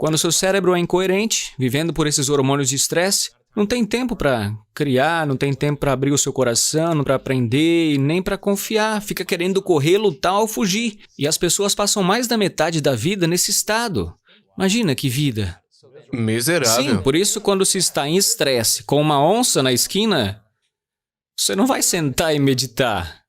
Quando seu cérebro é incoerente, vivendo por esses hormônios de estresse, não tem tempo para criar, não tem tempo para abrir o seu coração, não para aprender e nem para confiar. Fica querendo correr, lutar ou fugir. E as pessoas passam mais da metade da vida nesse estado. Imagina que vida. Miserável. Sim, por isso quando se está em estresse com uma onça na esquina, você não vai sentar e meditar.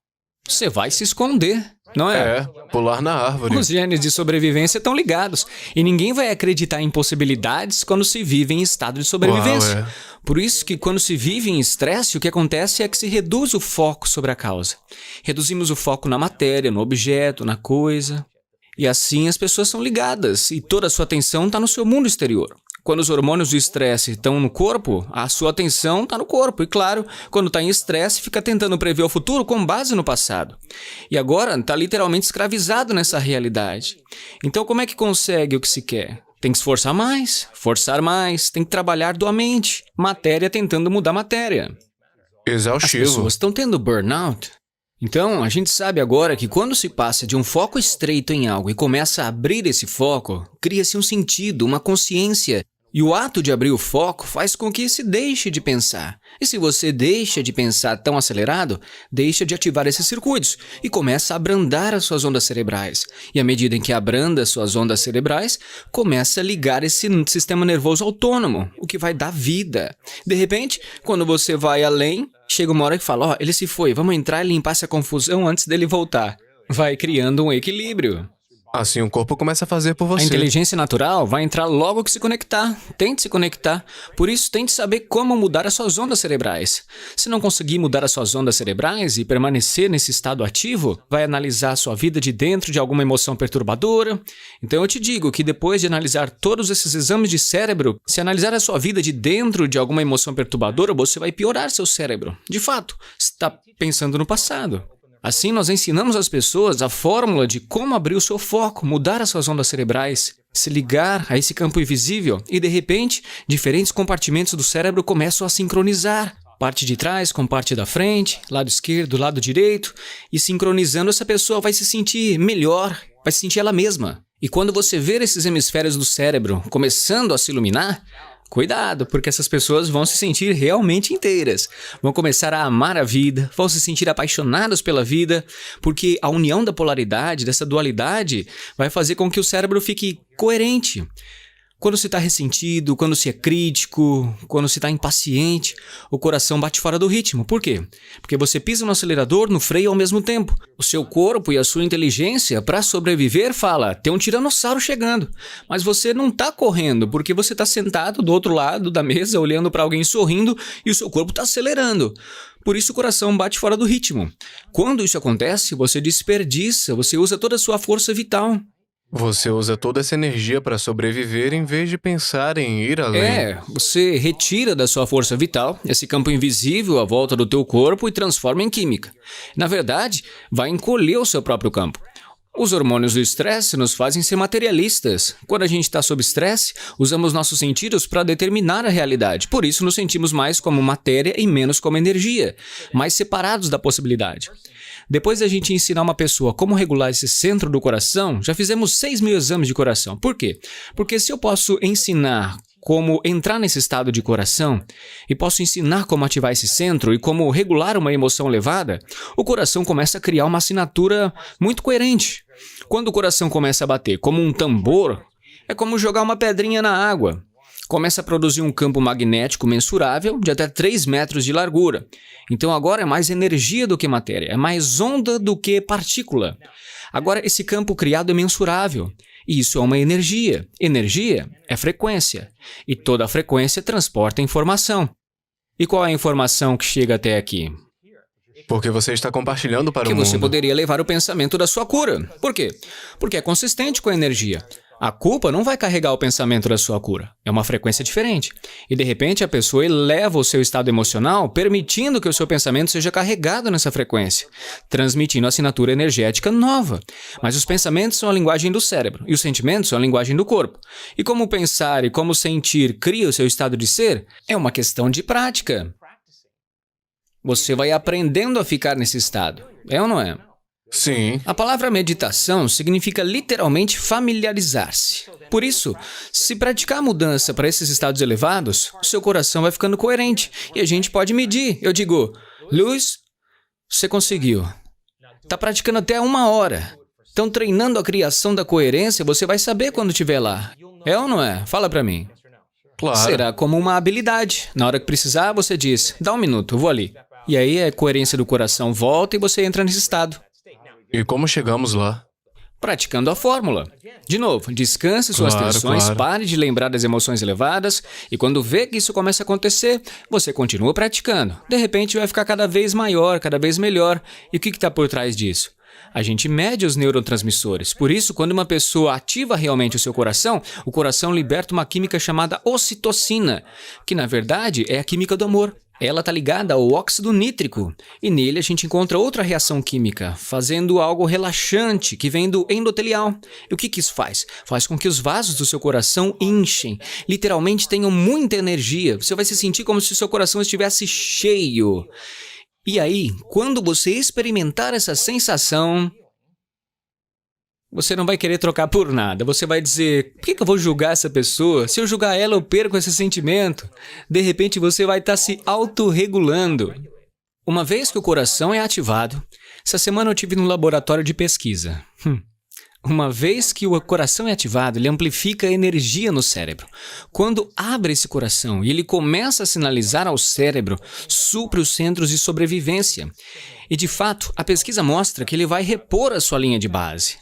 Você vai se esconder, não é? É, pular na árvore. Os genes de sobrevivência estão ligados. E ninguém vai acreditar em possibilidades quando se vive em estado de sobrevivência. Uau, Por isso que quando se vive em estresse, o que acontece é que se reduz o foco sobre a causa. Reduzimos o foco na matéria, no objeto, na coisa. E assim as pessoas são ligadas e toda a sua atenção está no seu mundo exterior. Quando os hormônios do estresse estão no corpo, a sua atenção está no corpo. E claro, quando está em estresse, fica tentando prever o futuro com base no passado. E agora está literalmente escravizado nessa realidade. Então como é que consegue o que se quer? Tem que esforçar mais, forçar mais, tem que trabalhar doamente. Matéria tentando mudar matéria. As Exaustivo. pessoas estão tendo burnout. Então, a gente sabe agora que quando se passa de um foco estreito em algo e começa a abrir esse foco, cria-se um sentido, uma consciência. E o ato de abrir o foco faz com que se deixe de pensar. E se você deixa de pensar tão acelerado, deixa de ativar esses circuitos e começa a abrandar as suas ondas cerebrais. E à medida em que abranda as suas ondas cerebrais, começa a ligar esse sistema nervoso autônomo, o que vai dar vida. De repente, quando você vai além, chega uma hora que fala, ó, ele se foi, vamos entrar e limpar essa confusão antes dele voltar. Vai criando um equilíbrio. Assim o corpo começa a fazer por A você. inteligência natural vai entrar logo que se conectar. Tente se conectar. Por isso, tente saber como mudar as suas ondas cerebrais. Se não conseguir mudar as suas ondas cerebrais e permanecer nesse estado ativo, vai analisar a sua vida de dentro de alguma emoção perturbadora. Então eu te digo que depois de analisar todos esses exames de cérebro, se analisar a sua vida de dentro de alguma emoção perturbadora, você vai piorar seu cérebro. De fato, está pensando no passado. Assim, nós ensinamos às pessoas a fórmula de como abrir o seu foco, mudar as suas ondas cerebrais, se ligar a esse campo invisível e, de repente, diferentes compartimentos do cérebro começam a sincronizar. Parte de trás com parte da frente, lado esquerdo, lado direito, e sincronizando essa pessoa vai se sentir melhor, vai se sentir ela mesma. E quando você ver esses hemisférios do cérebro começando a se iluminar, cuidado, porque essas pessoas vão se sentir realmente inteiras. Vão começar a amar a vida, vão se sentir apaixonadas pela vida, porque a união da polaridade, dessa dualidade, vai fazer com que o cérebro fique coerente. Quando se está ressentido, quando se é crítico, quando se está impaciente, o coração bate fora do ritmo. Por quê? Porque você pisa no acelerador, no freio ao mesmo tempo. O seu corpo e a sua inteligência, para sobreviver, fala, tem um tiranossauro chegando. Mas você não está correndo, porque você está sentado do outro lado da mesa, olhando para alguém sorrindo, e o seu corpo está acelerando. Por isso o coração bate fora do ritmo. Quando isso acontece, você desperdiça, você usa toda a sua força vital. Você usa toda essa energia para sobreviver em vez de pensar em ir além. Você retira da sua força vital esse campo invisível à volta do teu corpo e transforma em química. Na verdade, vai encolher o seu próprio campo. Os hormônios do estresse nos fazem ser materialistas. Quando a gente está sob estresse, usamos nossos sentidos para determinar a realidade. Por isso, nos sentimos mais como matéria e menos como energia, mais separados da possibilidade. Depois da gente ensinar uma pessoa como regular esse centro do coração, já fizemos 6.000 exames de coração. Por quê? Porque se eu posso ensinar como entrar nesse estado de coração e posso ensinar como ativar esse centro e como regular uma emoção elevada, o coração começa a criar uma assinatura muito coerente. Quando o coração começa a bater como um tambor, é como jogar uma pedrinha na água. Começa a produzir um campo magnético mensurável de até 3 metros de largura. Então agora é mais energia do que matéria, é mais onda do que partícula. Agora esse campo criado é mensurável. E isso é uma energia. Energia é frequência. E toda a frequência transporta informação. E qual é a informação que chega até aqui? Porque você está compartilhando para Que o mundo. você poderia levar o pensamento da sua cura. Por quê? Porque é consistente com a energia. A culpa não vai carregar o pensamento da sua cura. É uma frequência diferente. E de repente a pessoa eleva o seu estado emocional, permitindo que o seu pensamento seja carregado nessa frequência, transmitindo a assinatura energética nova. Mas os pensamentos são a linguagem do cérebro e os sentimentos são a linguagem do corpo. E como pensar e como sentir cria o seu estado de ser, é uma questão de prática. Você vai aprendendo a ficar nesse estado. É ou não é? Sim. A palavra meditação significa literalmente familiarizar-se. Por isso, se praticar a mudança para esses estados elevados, o seu coração vai ficando coerente e a gente pode medir. Eu digo, Luiz, você conseguiu. Está praticando até 1 hora. Então, treinando a criação da coerência, você vai saber quando estiver lá. É ou não é? Fala para mim. Claro. Será como uma habilidade. Na hora que precisar, você diz, dá 1 minuto, eu vou ali. E aí a coerência do coração volta e você entra nesse estado. E como chegamos lá? Praticando a fórmula. De novo, descanse suas tensões, pare de lembrar das emoções elevadas e quando vê que isso começa a acontecer, você continua praticando. De repente vai ficar cada vez maior, cada vez melhor. E o que está por trás disso? A gente mede os neurotransmissores. Por isso, quando uma pessoa ativa realmente o seu coração, o coração liberta uma química chamada ocitocina, que na verdade é a química do amor. Ela está ligada ao óxido nítrico, e nele a gente encontra outra reação química, fazendo algo relaxante que vem do endotelial. E o que isso faz? Faz com que os vasos do seu coração enchem, literalmente tenham muita energia. Você vai se sentir como se o seu coração estivesse cheio. E aí, quando você experimentar essa sensação, você não vai querer trocar por nada. Você vai dizer, por que eu vou julgar essa pessoa? Se eu julgar ela, eu perco esse sentimento. De repente, você vai estar se autorregulando. Uma vez que o coração é ativado, essa semana eu tive no laboratório de pesquisa. Uma vez que o coração é ativado, ele amplifica a energia no cérebro. Quando abre esse coração e ele começa a sinalizar ao cérebro, supre os centros de sobrevivência. E de fato, a pesquisa mostra que ele vai repor a sua linha de base.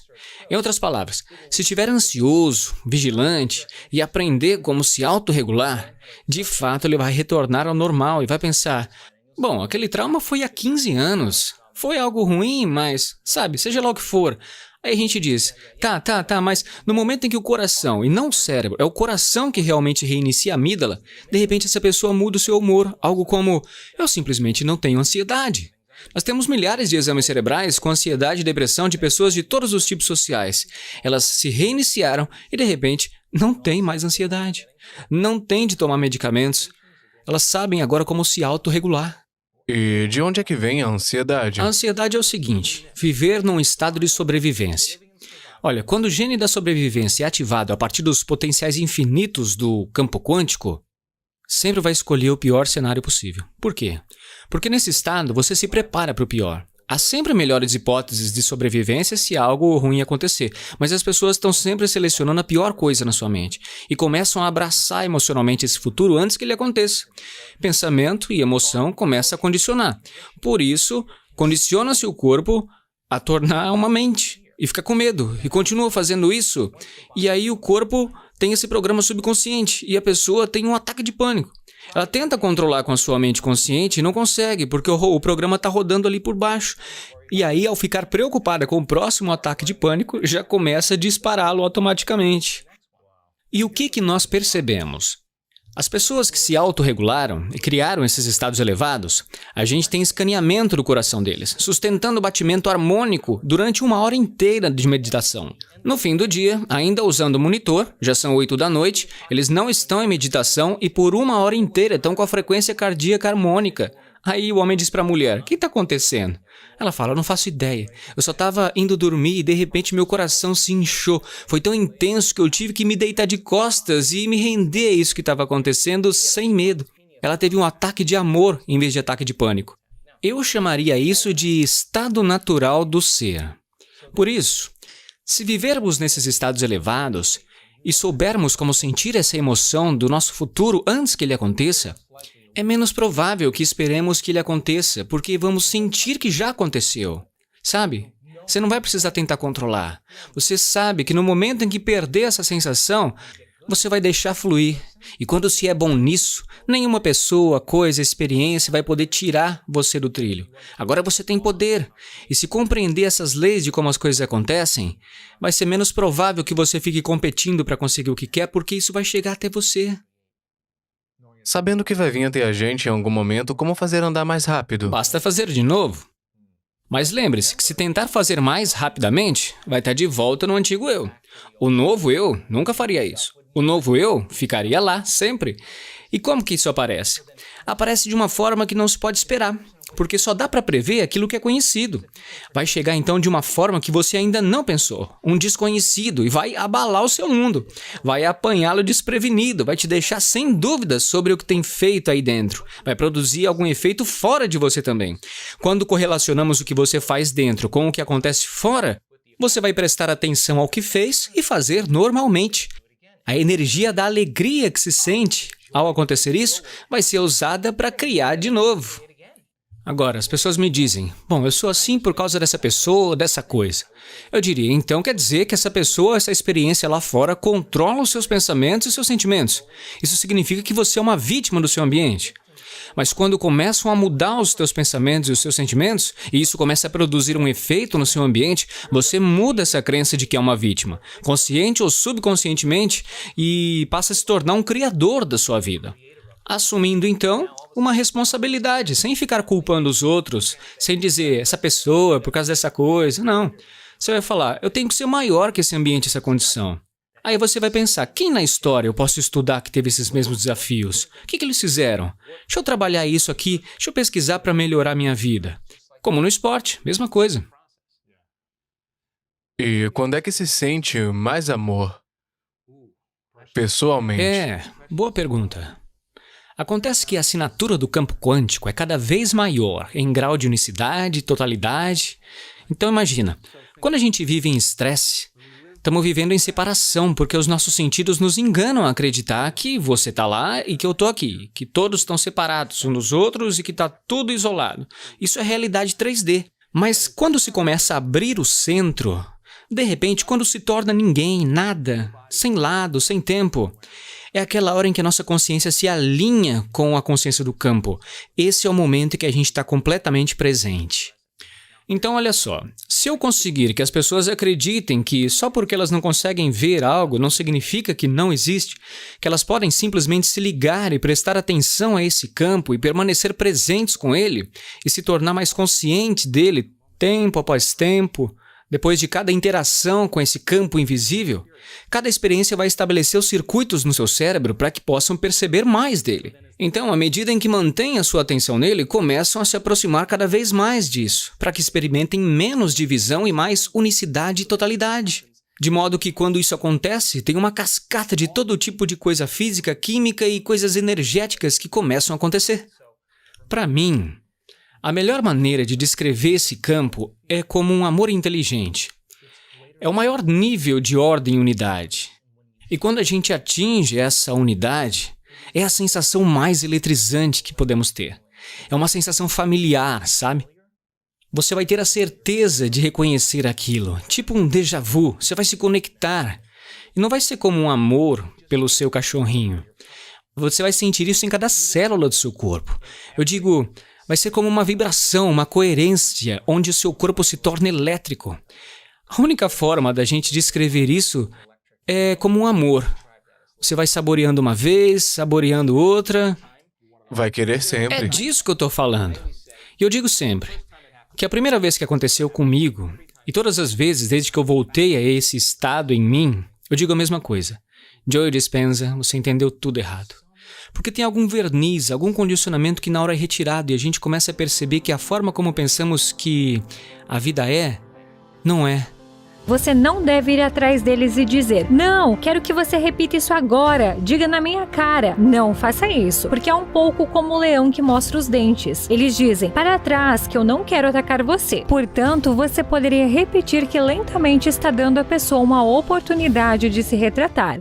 Em outras palavras, se estiver ansioso, vigilante e aprender como se autorregular, de fato ele vai retornar ao normal e vai pensar, bom, aquele trauma foi há 15 anos, foi algo ruim, mas, sabe, seja lá o que for. Aí a gente diz, tá, mas no momento em que o coração, e não o cérebro, é o coração que realmente reinicia a amígdala, de repente essa pessoa muda o seu humor, algo como, eu simplesmente não tenho ansiedade. Nós temos milhares de exames cerebrais com ansiedade e depressão de pessoas de todos os tipos sociais. Elas se reiniciaram e, de repente, não têm mais ansiedade. Não têm de tomar medicamentos. Elas sabem agora como se autorregular. E de onde é que vem a ansiedade? A ansiedade é o seguinte, viver num estado de sobrevivência. Olha, quando o gene da sobrevivência é ativado a partir dos potenciais infinitos do campo quântico, sempre vai escolher o pior cenário possível. Por quê? Porque nesse estado você se prepara para o pior. Há sempre melhores hipóteses de sobrevivência se algo ruim acontecer, mas as pessoas estão sempre selecionando a pior coisa na sua mente e começam a abraçar emocionalmente esse futuro antes que ele aconteça. Pensamento e emoção começam a condicionar. Por isso, condiciona-se o corpo a tornar uma mente e fica com medo e continua fazendo isso. E aí o corpo tem esse programa subconsciente e a pessoa tem um ataque de pânico. Ela tenta controlar com a sua mente consciente e não consegue, porque o programa está rodando ali por baixo. E aí, ao ficar preocupada com o próximo ataque de pânico, já começa a dispará-lo automaticamente. E o que nós percebemos? As pessoas que se autorregularam e criaram esses estados elevados, a gente tem escaneamento do coração deles, sustentando o batimento harmônico durante 1 hora inteira de meditação. No fim do dia, ainda usando o monitor, já são 8 da noite, eles não estão em meditação e por 1 hora inteira estão com a frequência cardíaca harmônica. Aí o homem diz para a mulher, o que está acontecendo? Ela fala, eu não faço ideia. Eu só estava indo dormir e de repente meu coração se inchou. Foi tão intenso que eu tive que me deitar de costas e me render a isso que estava acontecendo sem medo. Ela teve um ataque de amor em vez de ataque de pânico. Eu chamaria isso de estado natural do ser. Por isso, se vivermos nesses estados elevados e soubermos como sentir essa emoção do nosso futuro antes que ele aconteça, é menos provável que esperemos que ele aconteça, porque vamos sentir que já aconteceu. Sabe? Você não vai precisar tentar controlar. Você sabe que no momento em que perder essa sensação, você vai deixar fluir. E quando se é bom nisso, nenhuma pessoa, coisa, experiência vai poder tirar você do trilho. Agora você tem poder. E se compreender essas leis de como as coisas acontecem, vai ser menos provável que você fique competindo para conseguir o que quer, porque isso vai chegar até você. Sabendo que vai vir até a gente em algum momento, como fazer andar mais rápido? Basta fazer de novo. Mas lembre-se que se tentar fazer mais rapidamente, vai estar de volta no antigo eu. O novo eu nunca faria isso. O novo eu ficaria lá, sempre. E como que isso aparece? Aparece de uma forma que não se pode esperar, porque só dá para prever aquilo que é conhecido. Vai chegar então de uma forma que você ainda não pensou, um desconhecido, e vai abalar o seu mundo. Vai apanhá-lo desprevenido, vai te deixar sem dúvidas sobre o que tem feito aí dentro. Vai produzir algum efeito fora de você também. Quando correlacionamos o que você faz dentro com o que acontece fora, você vai prestar atenção ao que fez e fazer normalmente. A energia da alegria que se sente ao acontecer isso vai ser usada para criar de novo. Agora, as pessoas me dizem, bom, eu sou assim por causa dessa pessoa ou dessa coisa. Eu diria, então quer dizer que essa pessoa, essa experiência lá fora controla os seus pensamentos e seus sentimentos. Isso significa que você é uma vítima do seu ambiente. Mas quando começam a mudar os teus pensamentos e os seus sentimentos, e isso começa a produzir um efeito no seu ambiente, você muda essa crença de que é uma vítima, consciente ou subconscientemente, e passa a se tornar um criador da sua vida. Assumindo, então, uma responsabilidade, sem ficar culpando os outros, sem dizer, essa pessoa, por causa dessa coisa, não. Você vai falar, eu tenho que ser maior que esse ambiente, essa condição. Aí você vai pensar, quem na história eu posso estudar que teve esses mesmos desafios? O que eles fizeram? Deixa eu trabalhar isso aqui, deixa eu pesquisar para melhorar minha vida. Como no esporte, mesma coisa. E quando é que se sente mais amor? Pessoalmente. Boa pergunta. Acontece que a assinatura do campo quântico é cada vez maior em grau de unicidade, totalidade. Então imagina, quando a gente vive em estresse, estamos vivendo em separação, porque os nossos sentidos nos enganam a acreditar que você está lá e que eu estou aqui, que todos estão separados uns dos outros e que está tudo isolado. Isso é realidade 3D. Mas quando se começa a abrir o centro, de repente, quando se torna ninguém, nada, sem lado, sem tempo, é aquela hora em que a nossa consciência se alinha com a consciência do campo. Esse é o momento em que a gente está completamente presente. Então, olha só, se eu conseguir que as pessoas acreditem que só porque elas não conseguem ver algo não significa que não existe, que elas podem simplesmente se ligar e prestar atenção a esse campo e permanecer presentes com ele e se tornar mais consciente dele tempo após tempo, depois de cada interação com esse campo invisível, cada experiência vai estabelecer os circuitos no seu cérebro para que possam perceber mais dele. Então, à medida em que mantêm a sua atenção nele, começam a se aproximar cada vez mais disso, para que experimentem menos divisão e mais unicidade e totalidade. De modo que, quando isso acontece, tem uma cascata de todo tipo de coisa física, química e coisas energéticas que começam a acontecer. Para mim, a melhor maneira de descrever esse campo é como um amor inteligente. É o maior nível de ordem e unidade. E quando a gente atinge essa unidade, é a sensação mais eletrizante que podemos ter. É uma sensação familiar, sabe? Você vai ter a certeza de reconhecer aquilo, tipo um déjà vu, você vai se conectar. E não vai ser como um amor pelo seu cachorrinho. Você vai sentir isso em cada célula do seu corpo. Eu digo, vai ser como uma vibração, uma coerência, onde o seu corpo se torna elétrico. A única forma da gente descrever isso é como um amor. Você vai saboreando uma vez, saboreando outra. Vai querer sempre. É disso que eu estou falando. E eu digo sempre que a primeira vez que aconteceu comigo, e todas as vezes desde que eu voltei a esse estado em mim, eu digo a mesma coisa. Joe Dispenza, você entendeu tudo errado. Porque tem algum verniz, algum condicionamento que na hora é retirado e a gente começa a perceber que a forma como pensamos que a vida é, não é. Você não deve ir atrás deles e dizer, não, quero que você repita isso agora, diga na minha cara. Não faça isso, porque é um pouco como o leão que mostra os dentes. Eles dizem, para trás, que eu não quero atacar você. Portanto, você poderia repetir que lentamente está dando à pessoa uma oportunidade de se retratar.